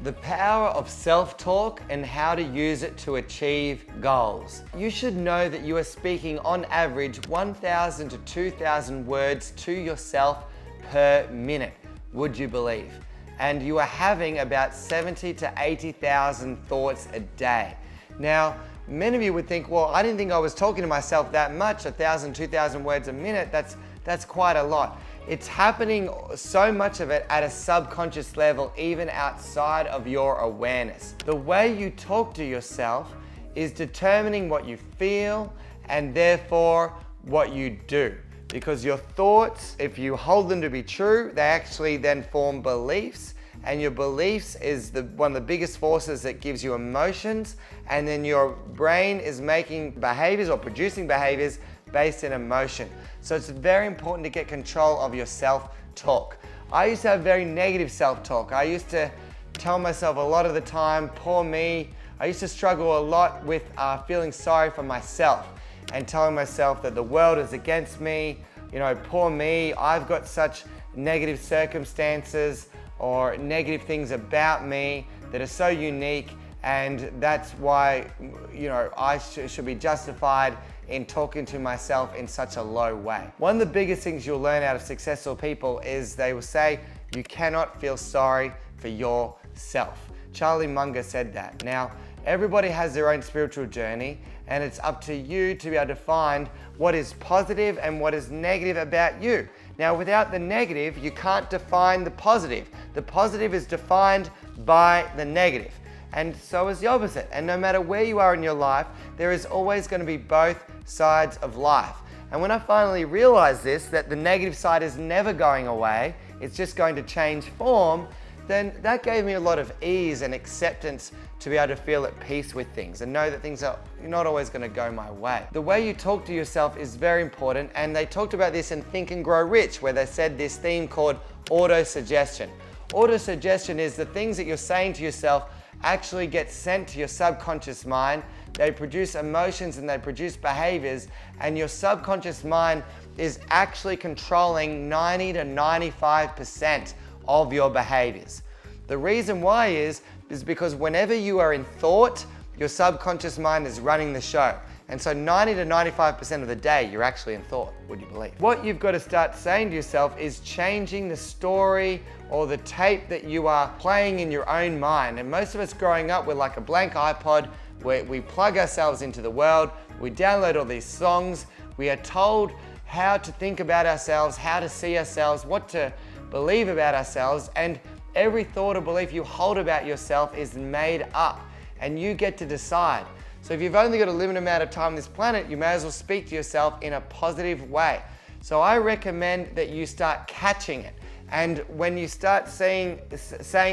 The power of self-talk and how to use it to achieve goals. You should know that you are speaking on average 1,000 to 2,000 words to yourself per minute, would you believe? And you are having about 70 to 80,000 thoughts a day. Now, many of you would think, well, I didn't think I was talking to myself that much, 1,000, 2,000 words a minute, that's quite a lot. It's happening, so much of it, at a subconscious level, even outside of your awareness. The way you talk to yourself is determining what you feel and therefore what you do. Because your thoughts, if you hold them to be true, they actually then form beliefs, and your beliefs is one of the biggest forces that gives you emotions, and then your brain is making behaviors or producing behaviors based in emotion. So it's very important to get control of your self-talk. I used to have very negative self-talk. I used to tell myself a lot of the time, poor me. I used to struggle a lot with feeling sorry for myself and telling myself that the world is against me, you know, poor me, I've got such negative circumstances or negative things about me that are so unique, and that's why, you know, I should be justified in talking to myself in such a low way. One of the biggest things you'll learn out of successful people is they will say, you cannot feel sorry for yourself. Charlie Munger said that. Now, everybody has their own spiritual journey, and it's up to you to be able to find what is positive and what is negative about you. Now, without the negative, you can't define the positive. The positive is defined by the negative. And so is the opposite. And no matter where you are in your life, there is always going to be both sides of life. And when I finally realized this, that the negative side is never going away, it's just going to change form, then that gave me a lot of ease and acceptance to be able to feel at peace with things and know that things are not always going to go my way. The way you talk to yourself is very important, and they talked about this in Think and Grow Rich, where they said this theme called auto-suggestion. Auto-suggestion is the things that you're saying to yourself actually get sent to your subconscious mind. They produce emotions and they produce behaviors, and your subconscious mind is actually controlling 90 to 95% of your behaviors. The reason why is because whenever you are in thought, your subconscious mind is running the show. And so 90 to 95% of the day, you're actually in thought, would you believe? What you've got to start saying to yourself is changing the story or the tape that you are playing in your own mind. And most of us growing up with like a blank iPod, where we plug ourselves into the world, we download all these songs, we are told how to think about ourselves, how to see ourselves, what to believe about ourselves, and every thought or belief you hold about yourself is made up, and you get to decide. So if you've only got a limited amount of time on this planet, you may as well speak to yourself in a positive way. So I recommend that you start catching it. And when you start saying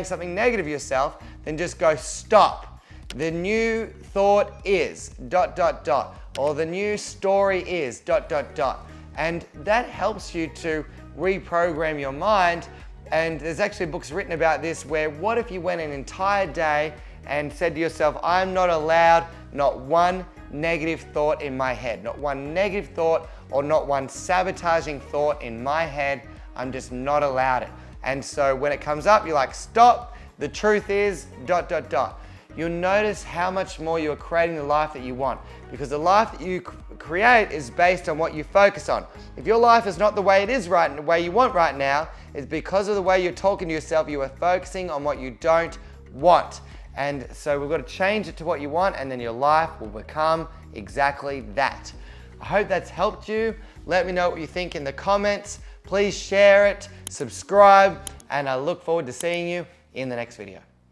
something negative to yourself, then just go stop. The new thought is ... or the new story is ... And that helps you to reprogram your mind. And there's actually books written about this, where what if you went an entire day and said to yourself, I'm not allowed not one negative thought in my head, not one negative thought or not one sabotaging thought in my head. I'm just not allowed it. And so when it comes up, you're like, stop, the truth is ... You'll notice how much more you are creating the life that you want, because the life that you create is based on what you focus on. If your life is not the way it is right, the way you want right now, it's because of the way you're talking to yourself. You are focusing on what you don't want. And so we've got to change it to what you want, and then your life will become exactly that. I hope that's helped you. Let me know what you think in the comments. Please share it, subscribe, and I look forward to seeing you in the next video.